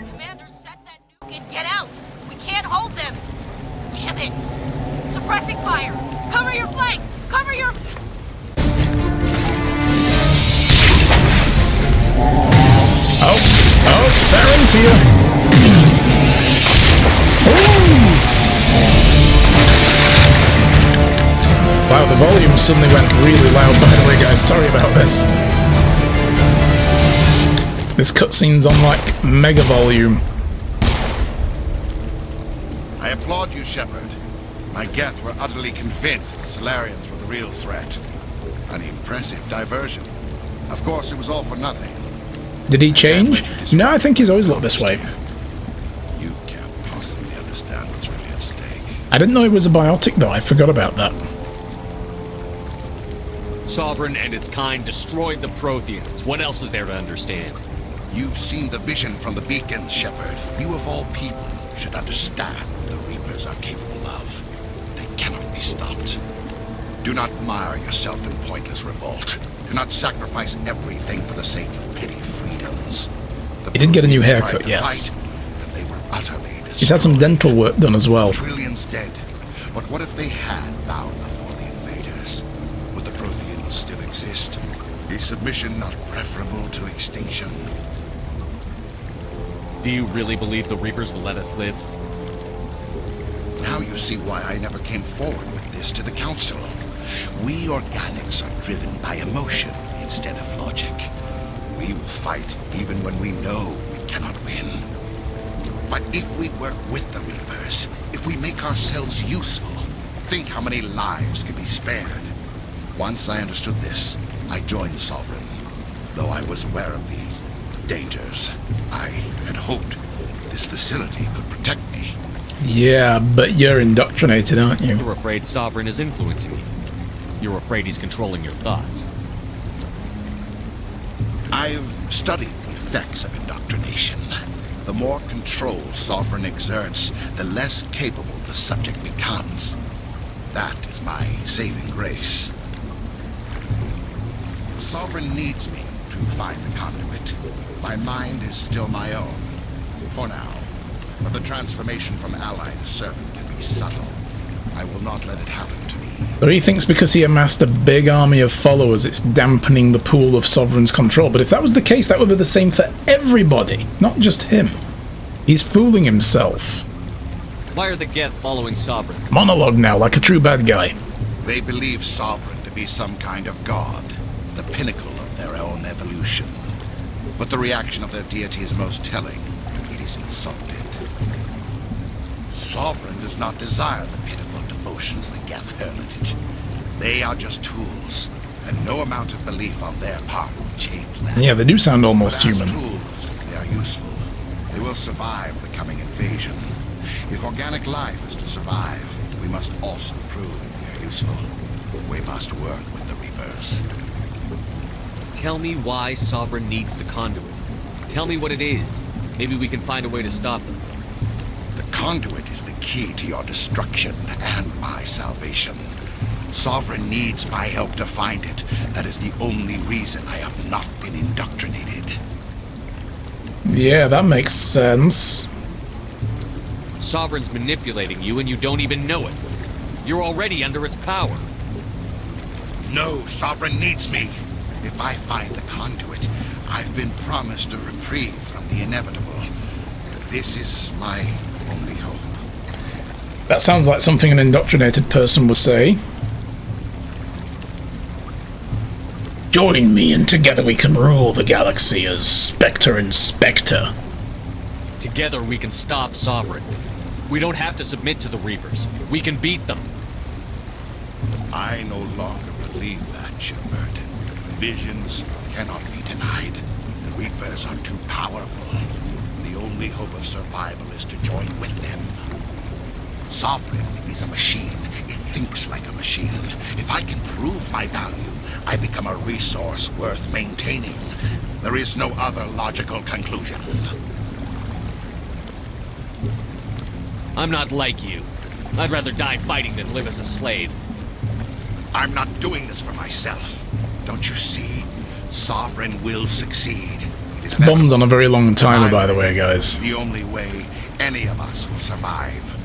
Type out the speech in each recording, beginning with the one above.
Commander, set that nuke and get out! We can't hold them! Damn it! Suppressing fire! Cover your flank! Cover your... Oh, Saren's here! Ooh. Wow, the volume suddenly went really loud, by the way, guys. Sorry about this. This cutscene's on, like, mega volume. I applaud you, Shepard. My Geth were utterly convinced the Solarians were the real threat. An impressive diversion. Of course, it was all for nothing. Did he change? No, I think he's always looked this way. You can't possibly understand what's really at stake. I didn't know he was a biotic, though. I forgot about that. Sovereign and its kind destroyed the Protheans. What else is there to understand? You've seen the vision from the beacons, Shepard. You of all people should understand what the Reapers are capable of. They cannot be stopped. Do not mire yourself in pointless revolt. Do not sacrifice everything for the sake of petty freedoms. He did get a new haircut, yes. Fight, and they were utterly destroyed. He's had some dental work done as well. Trillions dead. But what if they had bowed before the invaders? Would the Protheans still exist? Is submission not preferable to extinction? Do you really believe the Reapers will let us live? Now you see why I never came forward with this to the Council. We organics are driven by emotion instead of logic. We will fight even when we know we cannot win. But if we work with the Reapers, if we make ourselves useful, think how many lives could be spared. Once I understood this, I joined Sovereign, though I was aware of the dangers. I had hoped this facility could protect me. Yeah, but you're indoctrinated, aren't you? You're afraid Sovereign is influencing you. You're afraid he's controlling your thoughts. I've studied the effects of indoctrination. The more control Sovereign exerts, the less capable the subject becomes. That is my saving grace. Sovereign needs me to find the conduit. My mind is still my own, for now. But the transformation from ally to servant can be subtle. I will not let it happen to me. So he thinks because he amassed a big army of followers, it's dampening the pool of Sovereign's control. But if that was the case, that would be the same for everybody, not just him. He's fooling himself. Why are the Geth following Sovereign? Monologue now, like a true bad guy. They believe Sovereign to be some kind of god, the pinnacle of their own evolution. But the reaction of their deity is most telling. It is insulted. Sovereign does not desire the pitiful devotions the Geth hurl at it. They are just tools, and no amount of belief on their part will change that. Yeah, they do sound almost But as human. tools, they are useful. They will survive the coming invasion. If organic life is to survive, we must also prove we are useful. We must work with the Reapers. Tell me why Sovereign needs the conduit. Tell me what it is. Maybe we can find a way to stop them. The conduit is the key to your destruction and my salvation. Sovereign needs my help to find it. That is the only reason I have not been indoctrinated. Yeah, that makes sense. Sovereign's manipulating you and you don't even know it. You're already under its power. No, Sovereign needs me. If I find the conduit, I've been promised a reprieve from the inevitable. This is my only hope. That sounds like something an indoctrinated person would say. Join me and together we can rule the galaxy as Spectre and Spectre. Together we can stop Sovereign. We don't have to submit to the Reapers. We can beat them. I no longer believe that, Shepard. Visions cannot be denied. The Reapers are too powerful. The only hope of survival is to join with them. Sovereign is a machine. It thinks like a machine. If I can prove my value, I become a resource worth maintaining. There is no other logical conclusion. I'm not like you. I'd rather die fighting than live as a slave. I'm not doing this for myself. Don't you see? Sovereign will succeed. It is Bomb's on a very long timer, My by the way, guys. The only way any of us will survive.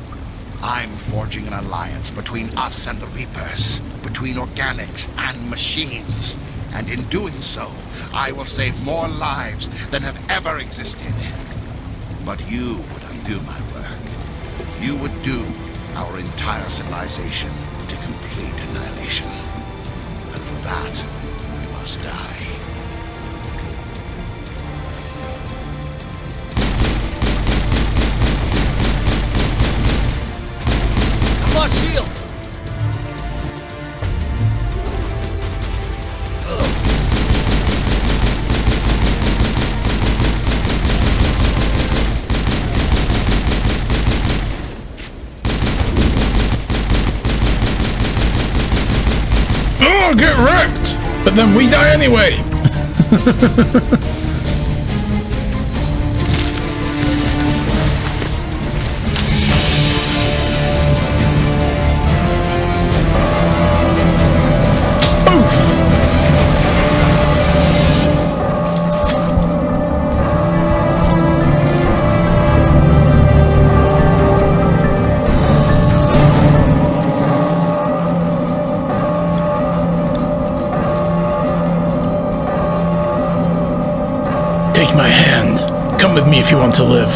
I'm forging an alliance between us and the Reapers, between organics and machines. And in doing so, I will save more lives than have ever existed. But you would undo my work. You would doom our entire civilization to complete annihilation. And for that, we must die. I've lost shields! Oh, get wrecked! But then we die anyway! Take my hand. Come with me if you want to live.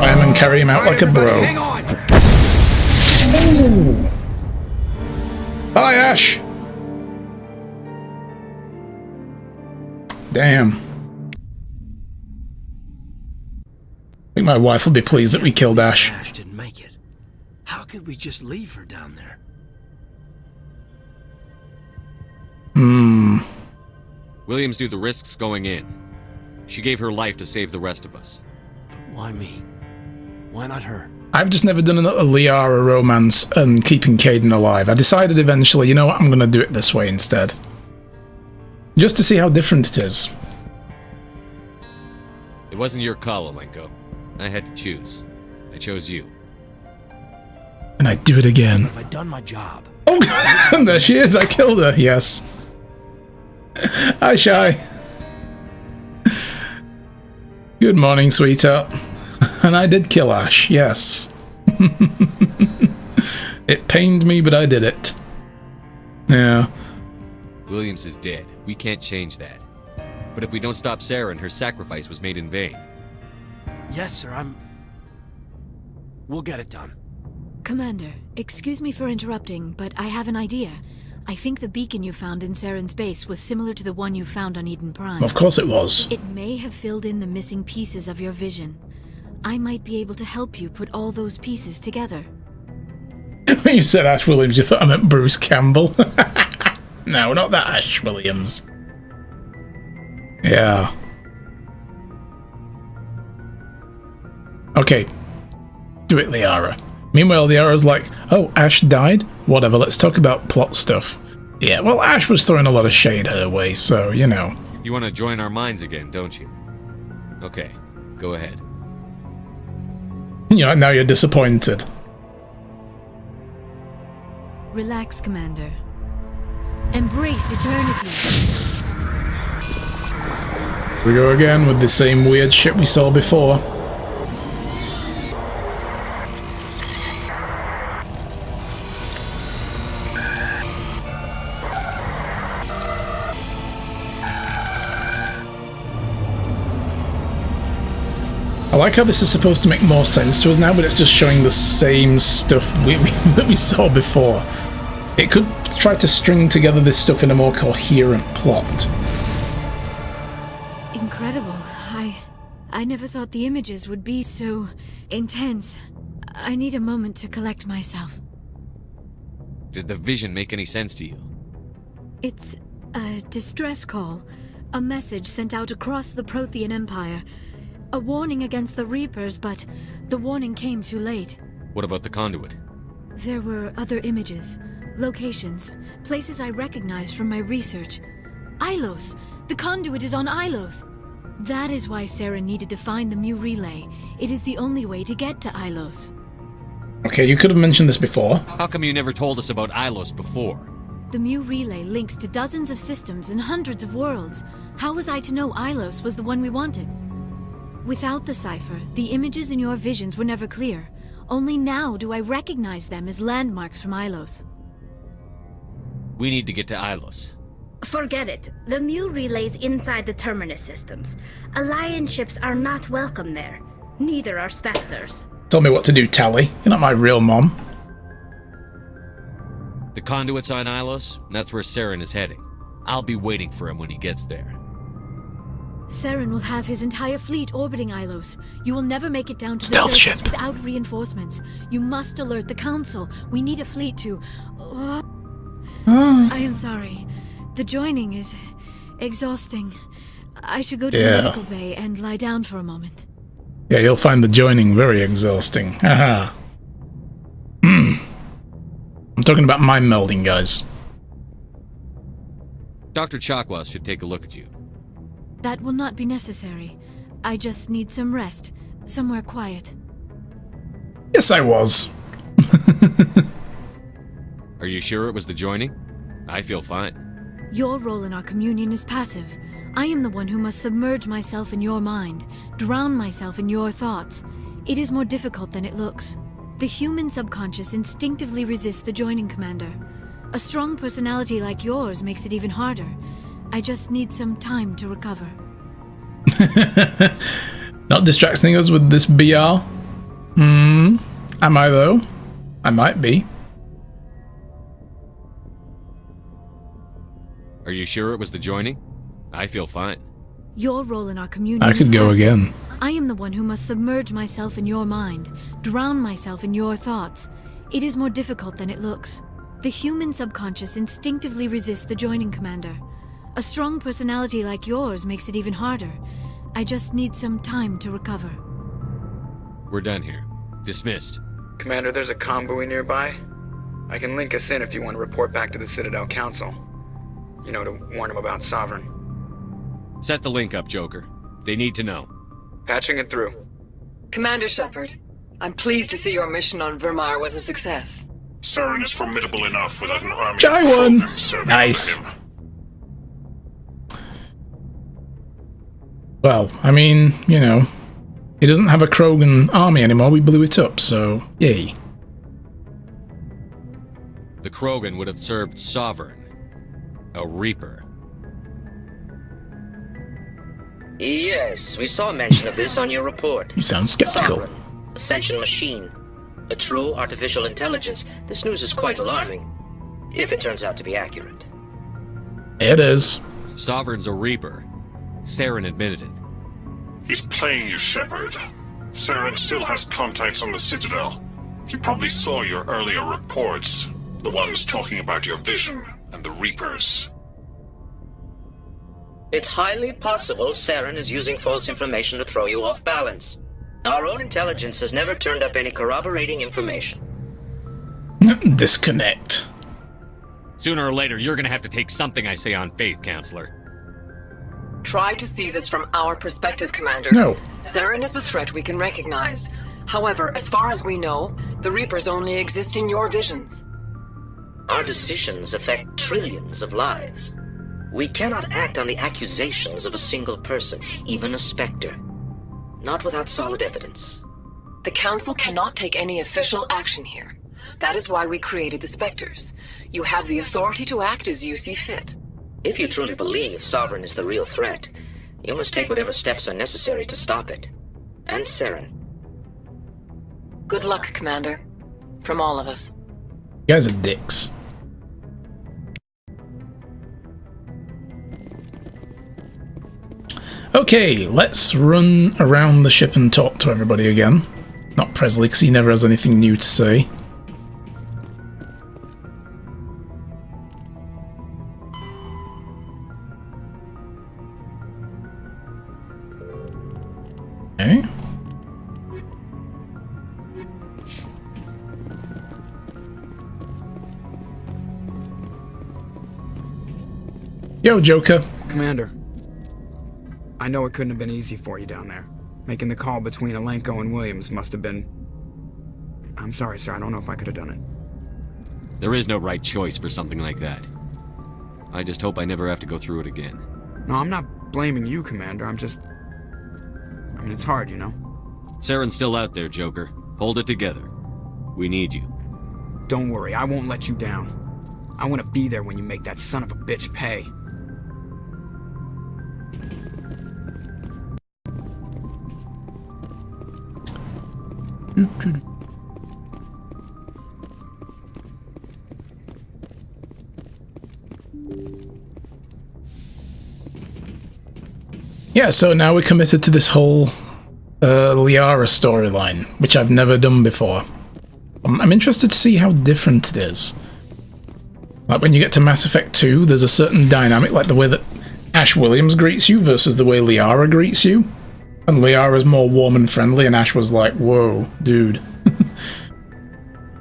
Fireman, carry him out like a bro. Hang on! Ooh. Hi, Ash. Damn. I think my wife will be pleased that we killed Ash. Ash didn't make it. How could we just leave her down there? Williams knew the risks going in. She gave her life to save the rest of us. But why me? Why not her? I've just never done a Liara romance and keeping Caden alive. I decided eventually, you know what, I'm going to do it this way instead. Just to see how different it is. It wasn't your call, Olenko. I had to choose. I chose you. And I'd do it again. Have I done my job? Oh, there she is. I killed her. Yes. Hi, Shy. Good morning, sweetheart. And I did kill Ash. Yes. It pained me, but I did it. Yeah. Williams is dead. We can't change that. But if we don't stop Saren, her sacrifice was made in vain. Yes, sir, We'll get it done. Commander, excuse me for interrupting, but I have an idea. I think the beacon you found in Saren's base was similar to the one you found on Eden Prime. Of course it was. It may have filled in the missing pieces of your vision. I might be able to help you put all those pieces together. When you said Ash Williams, you thought I meant Bruce Campbell. No, not that Ash Williams. Yeah. Okay. Do it, Liara. Meanwhile, Liara's like, oh, Ash died? Whatever, let's talk about plot stuff. Yeah, well, Ash was throwing a lot of shade her way, so, you know. You want to join our minds again, don't you? Okay, go ahead. You know, now you're disappointed. Relax, Commander. Embrace eternity. We go again with the same weird shit we saw before. I like how this is supposed to make more sense to us now, but it's just showing the same stuff that we saw before. It could try to string together this stuff in a more coherent plot. Incredible. I never thought the images would be so intense. I need a moment to collect myself. Did the vision make any sense to you? It's a distress call. A message sent out across the Prothean Empire. A warning against the Reapers, but the warning came too late. What about the conduit? There were other images, locations, places I recognized from my research. Ilos, The conduit is on Ilos. That is why Sarah needed to find the Mu relay. It is the only way to get to Ilos. Okay, you could have mentioned this before. How come you never told us about Ilos before? The Mu relay links to dozens of systems and hundreds of worlds. How was I to know Ilos was the one we wanted? Without the cipher, the images in your visions were never clear. Only now do I recognize them as landmarks from Ilos. We need to get to Ilos. Forget it. The Mu relay's inside the Terminus systems. Alliance ships are not welcome there. Neither are Spectres. Tell me what to do, Tally. You're not my real mom. The conduit's on Ilos, and that's where Saren is heading. I'll be waiting for him when he gets there. Saren will have his entire fleet orbiting Ilos. You will never make it down to Stealth the surface ship. without reinforcements. You must alert the Council. We need a fleet to... I am sorry. The joining is exhausting. I should go to the medical bay and lie down for a moment. Yeah, you'll find the joining very exhausting. Haha. I'm talking about mind melding, guys. Dr. Chakwas should take a look at you. That will not be necessary. I just need some rest. Somewhere quiet. Yes, I was. Are you sure it was the joining? I feel fine. Your role in our communion is passive. I am the one who must submerge myself in your mind, drown myself in your thoughts. It is more difficult than it looks. The human subconscious instinctively resists the joining, Commander. A strong personality like yours makes it even harder. I just need some time to recover. Not distracting us with this BR? Am I though? I might be. Are you sure it was the joining? I feel fine. Your role in our communion I is could go passive. again. I am the one who must submerge myself in your mind, drown myself in your thoughts. It is more difficult than it looks. The human subconscious instinctively resists the joining, Commander. A strong personality like yours makes it even harder. I just need some time to recover. We're done here. Dismissed. Commander, there's a comm buoy nearby. I can link us in if you want to report back to the Citadel Council. You know, to warn them about Sovereign. Set the link up, Joker. They need to know. Patching it through. Commander Shepard, I'm pleased to see your mission on Vermar was a success. Saren is formidable enough without an army Jai of won. Krogans serving Nice. under him. Well, I mean, you know, he doesn't have a Krogan army anymore. We blew it up, so yay. The Krogan would have served Sovereign. A Reaper. Yes, we saw mention of this on your report. You sound skeptical. Sovereign, Ascension machine. A true artificial intelligence. This news is quite alarming. If it turns out to be accurate. It is. Sovereign's a Reaper. Saren admitted it. He's playing you, Shepard. Saren still has contacts on the Citadel. He probably saw your earlier reports. The ones talking about your vision and the Reapers. It's highly possible Saren is using false information to throw you off balance. Our own intelligence has never turned up any corroborating information. Disconnect. Sooner or later, you're gonna have to take something I say on faith, Counselor. Try to see this from our perspective, Commander. No. Saren is a threat we can recognize. However, as far as we know, the Reapers only exist in your visions. Our decisions affect trillions of lives. We cannot act on the accusations of a single person, even a Spectre. Not without solid evidence. The Council cannot take any official action here. That is why we created the Spectres. You have the authority to act as you see fit. If you truly believe Sovereign is the real threat, you must take whatever steps are necessary to stop it. And Saren. Good luck, Commander. From all of us. You guys are dicks. Okay, let's run around the ship and talk to everybody again. Not Presley, because he never has anything new to say. Okay. Yo, Joker. Commander, I know it couldn't have been easy for you down there. Making the call between Alenko and Williams must have been... I'm sorry, sir. I don't know if I could have done it. There is no right choice for something like that. I just hope I never have to go through it again. No, I'm not blaming you, Commander. I'm just... I mean, it's hard, you know? Saren's still out there, Joker. Hold it together. We need you. Don't worry, I won't let you down. I want to be there when you make that son of a bitch pay. Yeah, so now we're committed to this whole Liara storyline, which I've never done before. I'm interested to see how different it is. Like when you get to Mass Effect 2, there's a certain dynamic, like the way that Ash Williams greets you versus the way Liara greets you. And Liara's more warm and friendly, and Ash was like, whoa, dude.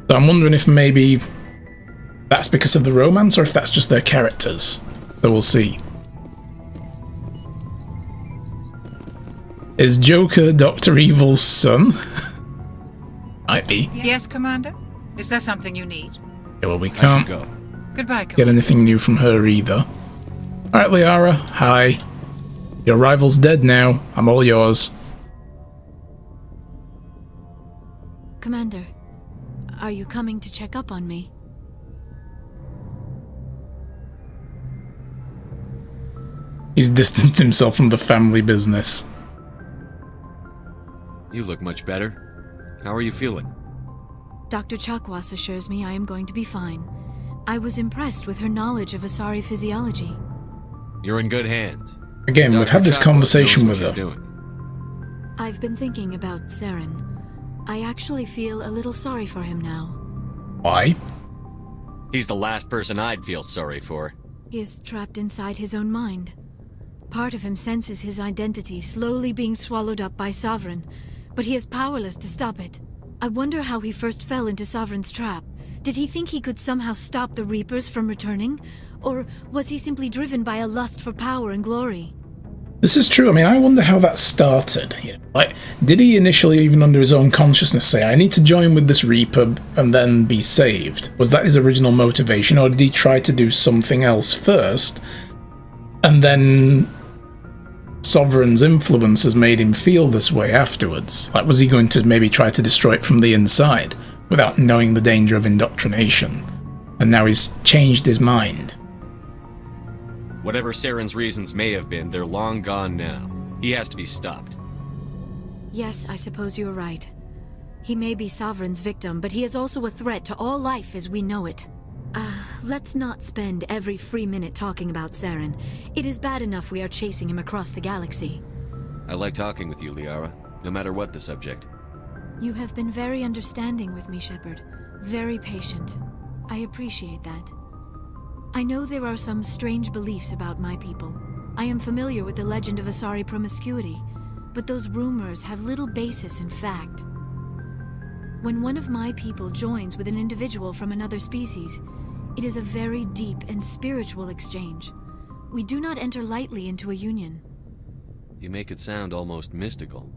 So I'm wondering if maybe that's because of the romance, or if that's just their characters. So we'll see. Is Joker Dr. Evil's son? Might be. Yes, Commander? Is there something you need? Yeah, well, we can't go. Goodbye, get anything new from her either. Alright, Liara, hi. Your rival's dead now. I'm all yours. Commander, are you coming to check up on me? He's distanced himself from the family business. You look much better. How are you feeling? Dr. Chakwas assures me I am going to be fine. I was impressed with her knowledge of Asari physiology. You're in good hands. Again, we've had this conversation with her. I've been thinking about Saren. I actually feel a little sorry for him now. Why? He's the last person I'd feel sorry for. He is trapped inside his own mind. Part of him senses his identity slowly being swallowed up by Sovereign, but he is powerless to stop it. I wonder how he first fell into Sovereign's trap. Did he think he could somehow stop the Reapers from returning? Or was he simply driven by a lust for power and glory? This is true. I mean, I wonder how that started. You know, like, did he initially, even under his own consciousness, say, I need to join with this Reaper and then be saved? Was that his original motivation, or did he try to do something else first, and then Sovereign's influence has made him feel this way afterwards? Like, was he going to maybe try to destroy it from the inside, without knowing the danger of indoctrination? And now he's changed his mind. Whatever Saren's reasons may have been, they're long gone now. He has to be stopped. Yes, I suppose you're right. He may be Sovereign's victim, but he is also a threat to all life as we know it. Let's not spend every free minute talking about Saren. It is bad enough we are chasing him across the galaxy. I like talking with you, Liara, no matter what the subject. You have been very understanding with me, Shepard. Very patient. I appreciate that. I know there are some strange beliefs about my people. I am familiar with the legend of Asari promiscuity, but those rumors have little basis in fact. When one of my people joins with an individual from another species, it is a very deep and spiritual exchange. We do not enter lightly into a union. You make it sound almost mystical.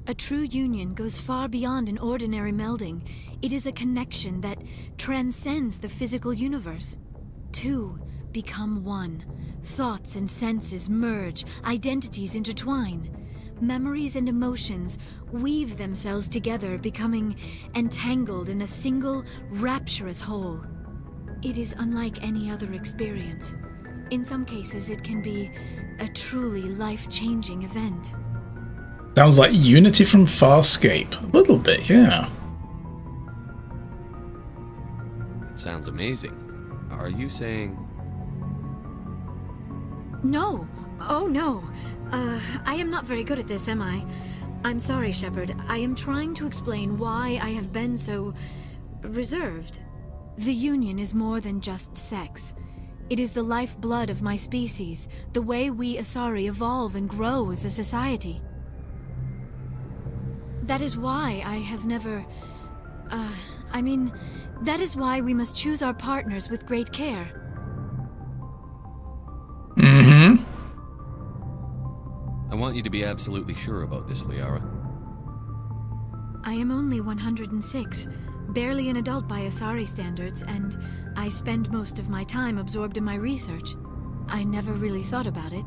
A true union goes far beyond an ordinary melding. It is a connection that transcends the physical universe. Two become one. Thoughts and senses merge, identities intertwine. Memories and emotions weave themselves together, becoming entangled in a single, rapturous whole. It is unlike any other experience. In some cases, it can be a truly life-changing event. Sounds like Unity from Farscape. A little bit, yeah. It sounds amazing. Are you saying... No. Oh, no. I am not very good at this, am I? I'm sorry, Shepard. I am trying to explain why I have been so... reserved. The Union is more than just sex. It is the lifeblood of my species, the way we Asari evolve and grow as a society. That is why I have never... that is why we must choose our partners with great care. Mm-hmm. I want you to be absolutely sure about this, Liara. I am only 106, barely an adult by Asari standards, and I spend most of my time absorbed in my research. I never really thought about it.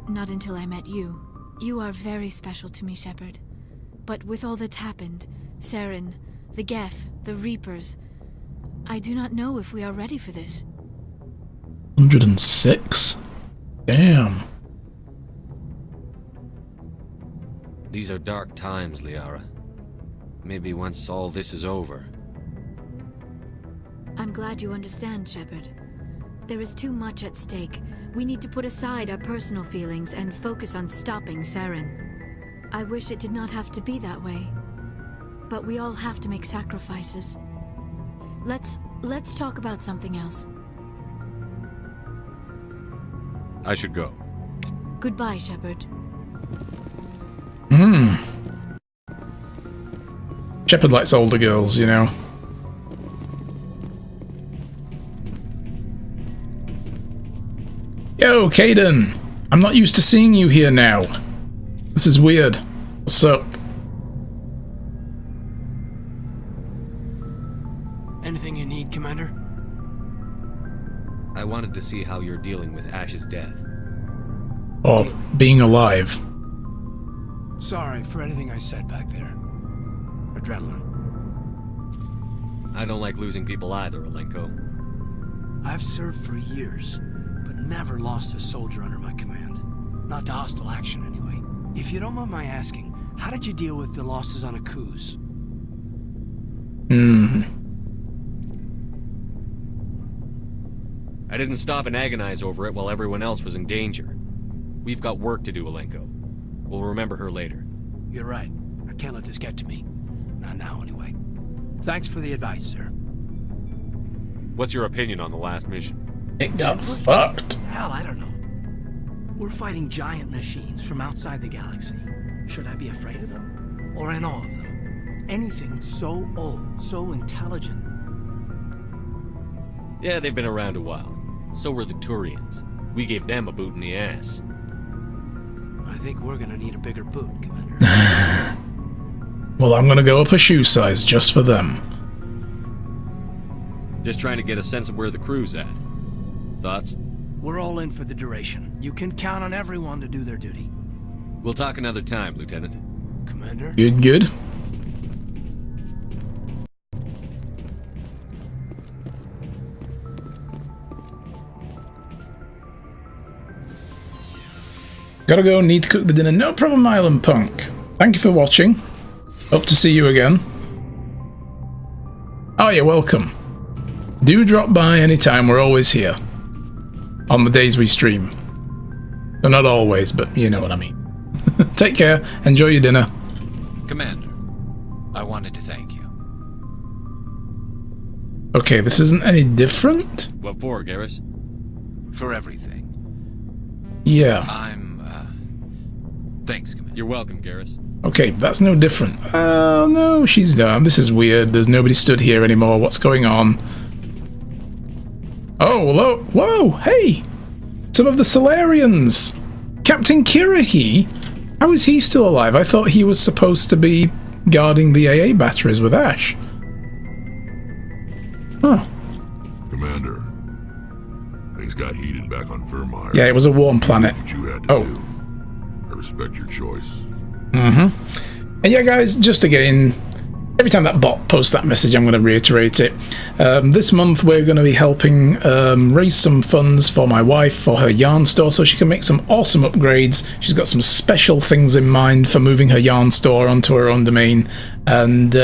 Not until I met you. You are very special to me, Shepard. But with all that's happened, Saren, the Geth, the Reapers, I do not know if we are ready for this. 106? Damn. These are dark times, Liara. Maybe once all this is over. I'm glad you understand, Shepard. There is too much at stake. We need to put aside our personal feelings and focus on stopping Saren. I wish it did not have to be that way. But we all have to make sacrifices. Let's talk about something else. I should go. Goodbye, Shepard. Shepard likes older girls, you know. Yo, Caden! I'm not used to seeing you here now. This is weird. What's up? Anything you need, Commander? I wanted to see how you're dealing with Ash's death. Or being alive. Sorry for anything I said back there. Adrenaline. I don't like losing people either, Alenko. I've served for years, but never lost a soldier under my command. Not to hostile action, anyway. If you don't mind my asking, how did you deal with the losses on Akuz? I didn't stop and agonize over it while everyone else was in danger. We've got work to do, Alenko. We'll remember her later. You're right. I can't let this get to me. Not now, anyway. Thanks for the advice, sir. What's your opinion on the last mission? It got fucked. Hell, I don't know. We're fighting giant machines from outside the galaxy. Should I be afraid of them? Or in awe of them? Anything so old, so intelligent. Yeah, they've been around a while. So were the Turians. We gave them a boot in the ass. I think we're gonna need a bigger boot, Commander. Well, I'm gonna go up a shoe size just for them. Just trying to get a sense of where the crew's at. Thoughts? We're all in for the duration. You can count on everyone to do their duty. We'll talk another time, Lieutenant. Commander? Good. Gotta go, need to cook the dinner. No problem, Island Punk. Thank you for watching. Hope to see you again. Oh, you're welcome. Do drop by anytime, we're always here. On the days we stream. Well, not always, but you know what I mean. Take care, enjoy your dinner. Commander, I wanted to thank you. Okay, this isn't any different? What for, Garrus? For everything. Yeah. Thanks, Commander. You're welcome, Garrus. Okay, that's no different. Oh, no, she's done. This is weird. There's nobody stood here anymore. What's going on? Oh, hello. Whoa, hey! Some of the Solarians! Captain Kirrahe? How is he still alive? I thought he was supposed to be guarding the AA batteries with Ash. Huh. Commander, things got heated back on Vermeer. Yeah, it was a warm planet. What you had to do. I respect your choice. And yeah, guys, just again, every time that bot posts that message, I'm going to reiterate it. This month, we're going to be helping raise some funds for my wife for her yarn store so she can make some awesome upgrades. She's got some special things in mind for moving her yarn store onto her own domain, and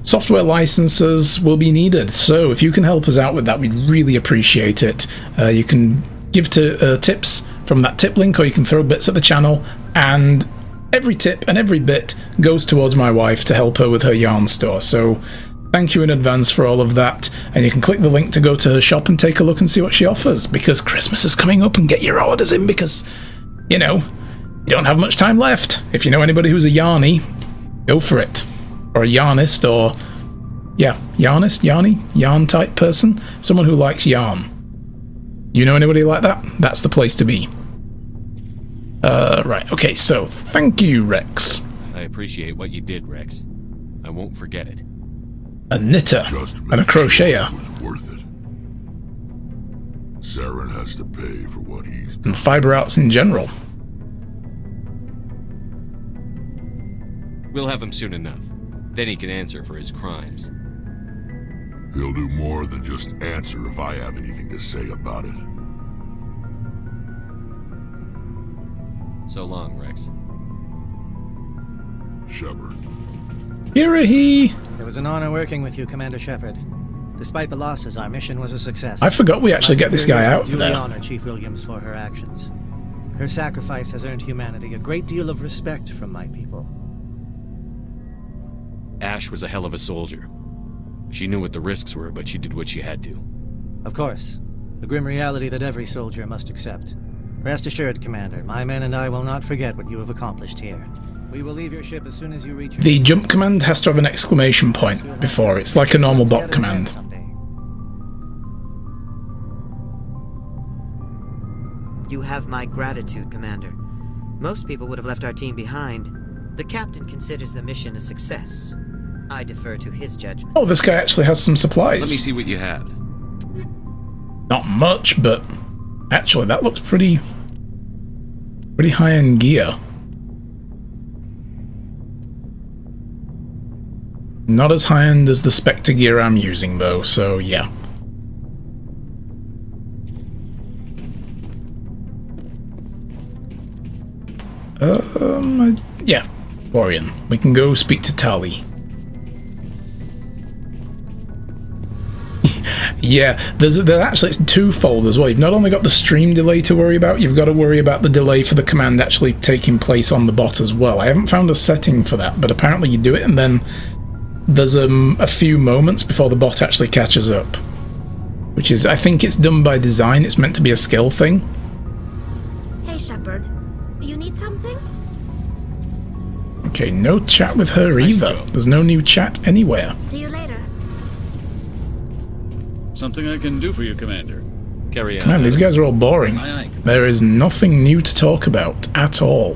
software licenses will be needed. So if you can help us out with that, we'd really appreciate it. You can give to tips from that tip link, or you can throw bits at the channel, and every tip and every bit goes towards my wife to help her with her yarn store. So thank you in advance for all of that, and you can click the link to go to her shop and take a look and see what she offers, because Christmas is coming up, and get your orders in, because, you know, you don't have much time left. If you know anybody who's a yarny, go for it. Or a yarnist, or yeah, yarnist, yarny, yarn type person, someone who likes yarn. You know anybody like that? That's the place to be. Right, okay, so thank you, Rex. I appreciate what you did, Rex. I won't forget it. A knitter and a crocheter. Was worth it. Saren has to pay for what he's done. And fiber arts in general. We'll have him soon enough. Then he can answer for his crimes. He'll do more than just answer if I have anything to say about it. So long, Rex. Shepard. Here-a-hee! It was an honor working with you, Commander Shepard. Despite the losses, our mission was a success. I forgot we actually get this guy out of there. I honor Chief Williams for her actions. Her sacrifice has earned humanity a great deal of respect from my people. Ash was a hell of a soldier. She knew what the risks were, but she did what she had to. Of course. The grim reality that every soldier must accept. Rest assured, Commander, my men and I will not forget what you have accomplished here. We will leave your ship as soon as you reach your... The jump command has to have an exclamation point before. It's like a normal bot command. You have my gratitude, Commander. Most people would have left our team behind. The captain considers the mission a success. I defer to his judgment. Oh, this guy actually has some supplies. Let me see what you have. Not much, but actually that looks pretty high-end gear. Not as high-end as the Spectre gear I'm using, though, so yeah. Yeah, Florian. We can go speak to Tali. Yeah, there's actually, it's twofold as well. You've not only got the stream delay to worry about, you've got to worry about the delay for the command actually taking place on the bot as well. I haven't found a setting for that, but apparently you do it and then there's a few moments before the bot actually catches up. Which is, I think it's done by design, it's meant to be a skill thing. Hey, Shepard. You need something? Okay, no chat with her either. There's no new chat anywhere. See you later. Something I can do for you, Commander. Carry on. Man, these guys are all boring. There is nothing new to talk about at all.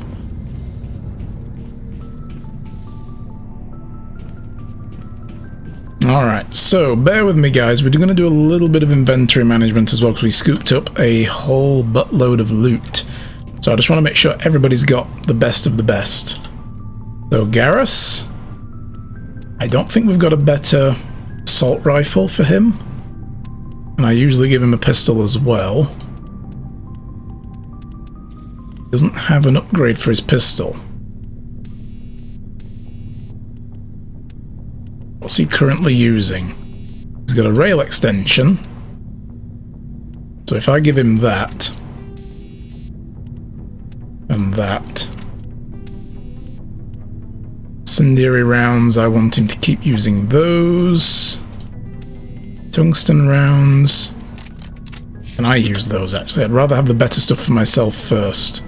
Alright, so bear with me guys, we're going to do a little bit of inventory management as well because we scooped up a whole buttload of loot. So I just want to make sure everybody's got the best of the best. So Garrus, I don't think we've got a better assault rifle for him. And I usually give him a pistol as well. Doesn't have an upgrade for his pistol. What's he currently using? He's got a rail extension. So if I give him that and that. Incendiary rounds, I want him to keep using those. Tungsten rounds. And I use those actually. I'd rather have the better stuff for myself first.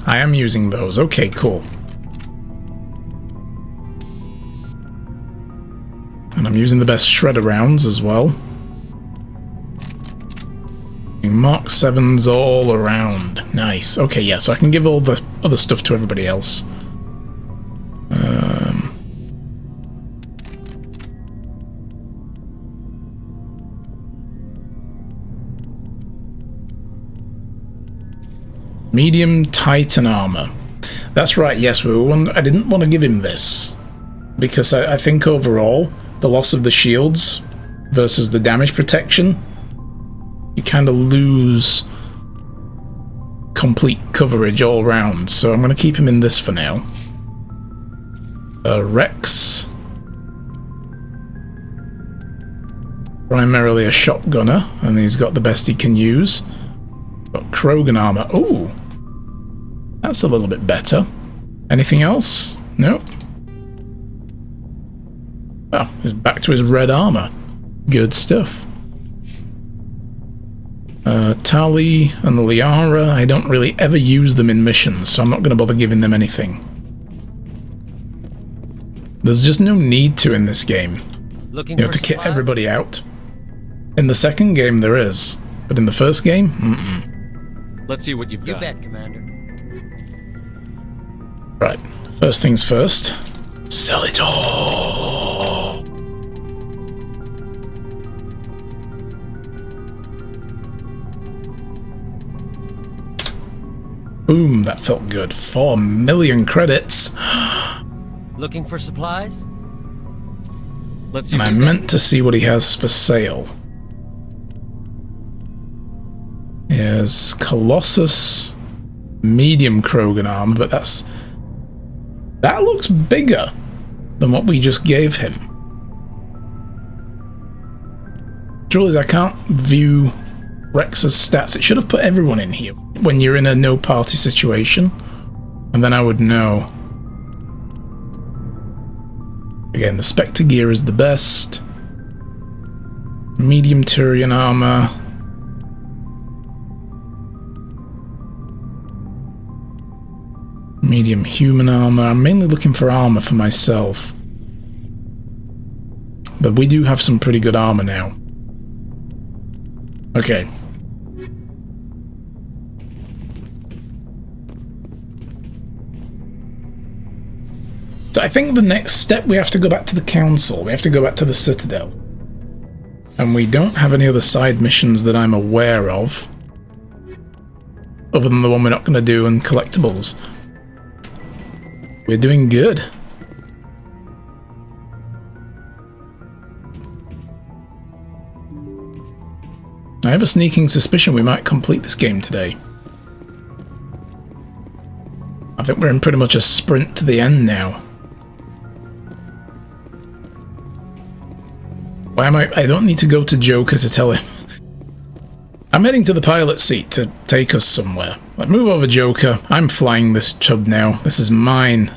I am using those. Okay, cool. And I'm using the best shredder rounds as well. Mark 7s all around. Nice. Okay, yeah, so I can give all the other stuff to everybody else. Medium Titan armor. That's right, yes, I didn't want to give him this. Because I think overall, the loss of the shields versus the damage protection, you kind of lose complete coverage all round. So I'm going to keep him in this for now. Rex. Primarily a shotgunner, and he's got the best he can use. Got Krogan armor. Ooh, that's a little bit better. Anything else? No. Well, he's back to his red armor. Good stuff. Tali and Liara, I don't really ever use them in missions, so I'm not going to bother giving them anything. There's just no need to in this game. Looking you know, for to kit supplies? everybody out. In the second game there is, But in the first game, mm-mm. Let's see what you've got. You bet, Commander. Right, first things first. Sell it all! Boom, that felt good. 4 million credits. Looking for supplies? Let's see. And I meant to see what he has for sale. Here's Colossus medium Krogan armor, but that looks bigger than what we just gave him. Trouble is, I can't view Rex's stats. It should have put everyone in here when you're in a no party situation, and then I would know. Again, the Spectre gear is the best. Medium Turian armor. Medium human armor. I'm mainly looking for armor for myself. But we do have some pretty good armor now. Okay. So I think the next step, we have to go back to the Council. We have to go back to the Citadel. And we don't have any other side missions that I'm aware of. Other than the one we're not going to do and collectibles. We're doing good. I have a sneaking suspicion we might complete this game today. I think we're in pretty much a sprint to the end now. Why am I don't need to go to Joker to tell him. I'm heading to the pilot seat to take us somewhere. Like, move over, Joker. I'm flying this tub now. This is mine.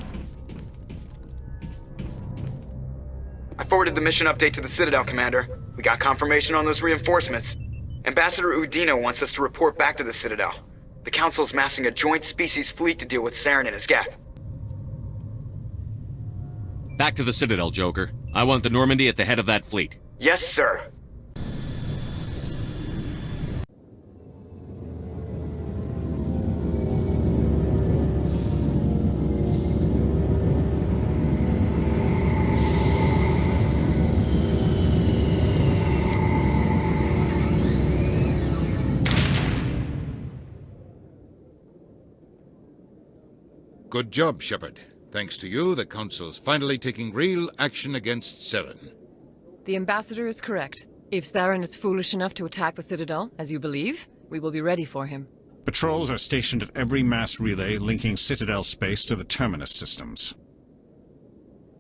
I forwarded the mission update to the Citadel, Commander. We got confirmation on those reinforcements. Ambassador Udina wants us to report back to the Citadel. The Council's massing a joint species fleet to deal with Saren and his Geth. Back to the Citadel, Joker. I want the Normandy at the head of that fleet. Yes, sir. Good job, Shepard. Thanks to you, the Council's finally taking real action against Saren. The Ambassador is correct. If Saren is foolish enough to attack the Citadel, as you believe, we will be ready for him. Patrols are stationed at every mass relay linking Citadel space to the Terminus systems.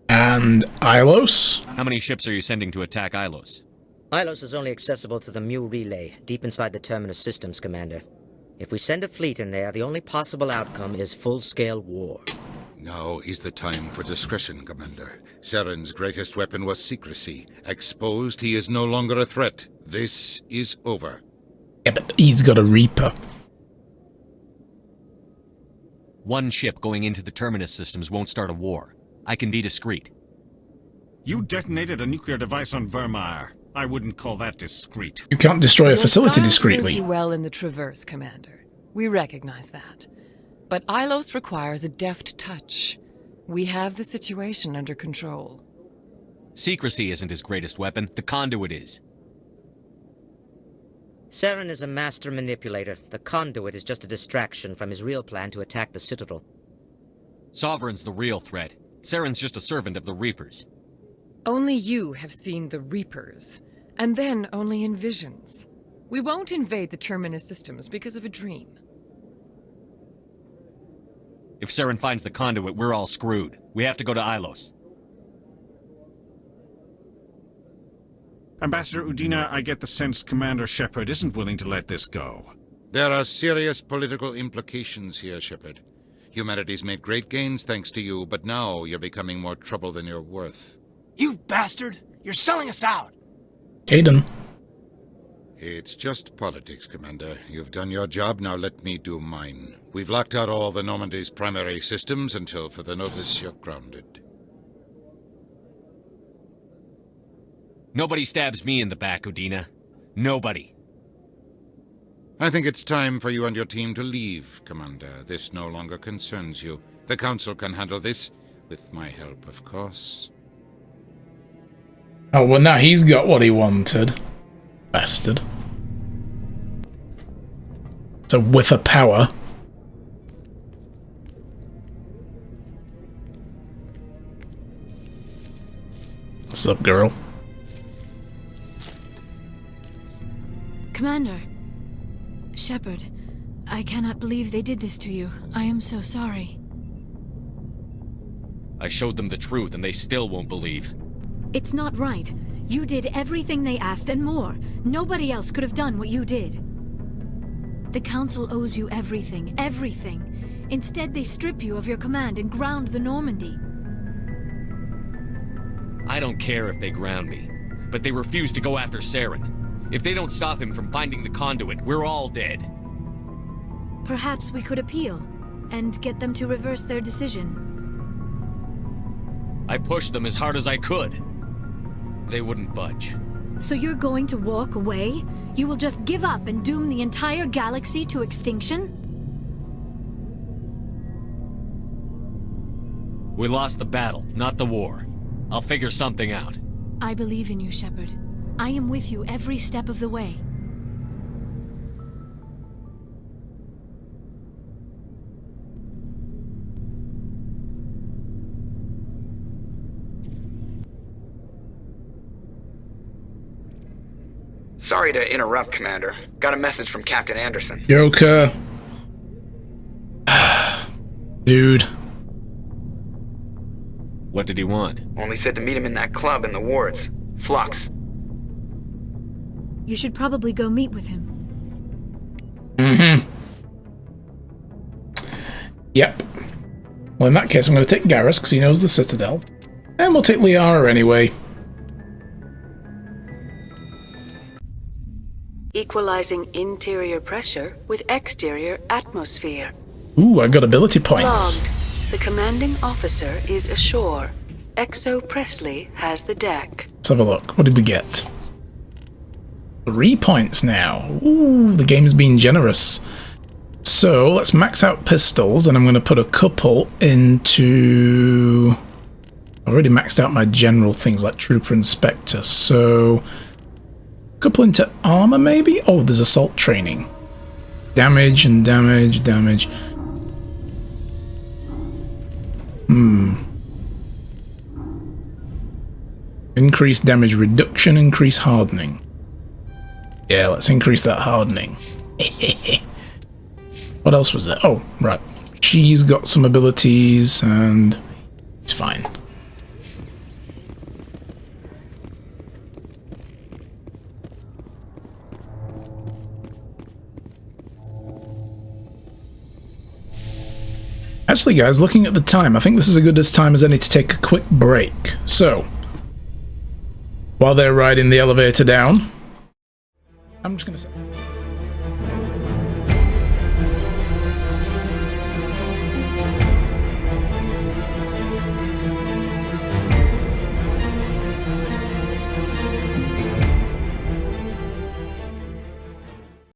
And Ilos? How many ships are you sending to attack Ilos? Ilos is only accessible to the Mu relay, deep inside the Terminus systems, Commander. If we send a fleet in there, the only possible outcome is full-scale war. Now is the time for discretion, Commander. Saren's greatest weapon was secrecy. Exposed, he is no longer a threat. This is over. Yeah, but he's got a Reaper. One ship going into the Terminus systems won't start a war. I can be discreet. You detonated a nuclear device on Vermeer. I wouldn't call that discreet. You can't destroy a facility Your style served discreetly. you well in the Traverse, Commander. We recognize that. But Ilos requires a deft touch. We have the situation under control. Secrecy isn't his greatest weapon. The conduit is. Saren is a master manipulator. The conduit is just a distraction from his real plan to attack the Citadel. Sovereign's the real threat. Saren's just a servant of the Reapers. Only you have seen the Reapers, and then only in visions. We won't invade the Terminus systems because of a dream. If Saren finds the conduit, we're all screwed. We have to go to Ilos. Ambassador Udina, I get the sense Commander Shepard isn't willing to let this go. There are serious political implications here, Shepard. Humanity's made great gains thanks to you, but now you're becoming more trouble than you're worth. You bastard! You're selling us out! Caden. It's just politics, Commander. You've done your job, now let me do mine. We've locked out all the Normandy's primary systems until further notice you're grounded. Nobody stabs me in the back, Udina. Nobody. I think it's time for you and your team to leave, Commander. This no longer concerns you. The Council can handle this, with my help, of course. Oh, well, now he's got what he wanted. Bastard. It's a whiff of power. What's up, girl? Commander. Shepard, I cannot believe they did this to you. I am so sorry. I showed them the truth and they still won't believe. It's not right. You did everything they asked and more. Nobody else could have done what you did. The Council owes you everything, everything. Instead, they strip you of your command and ground the Normandy. I don't care if they ground me, but they refuse to go after Saren. If they don't stop him from finding the conduit, we're all dead. Perhaps we could appeal and get them to reverse their decision. I pushed them as hard as I could. They wouldn't budge. So you're going to walk away? You will just give up and doom the entire galaxy to extinction? We lost the battle, not the war. I'll figure something out. I believe in you, Shepard. I am with you every step of the way. Sorry to interrupt, Commander. Got a message from Captain Anderson. Joker. Dude. What did he want? Only said to meet him in that club in the wards. Flux. You should probably go meet with him. Mm-hmm. Yep. Well, in that case, I'm going to take Garrus, because he knows the Citadel. And we'll take Liara anyway. Equalizing interior pressure with exterior atmosphere. Ooh, I got ability points. Logged. The commanding officer is ashore. Exo Presley has the deck. Let's have a look. What did we get? 3 points now. Ooh, the game's been generous. So, let's max out pistols, and I'm going to put a couple into... I already maxed out my general things like Trooper Inspector, so... a couple into armor, maybe? Oh, there's assault training. Damage and damage, damage. Increase damage reduction, increase hardening. Yeah, let's increase that hardening. What else was there? Oh, right. She's got some abilities, and it's fine. Actually, guys, looking at the time, I think this is as good a time as any to take a quick break. So, while they're riding the elevator down, I'm just going to say...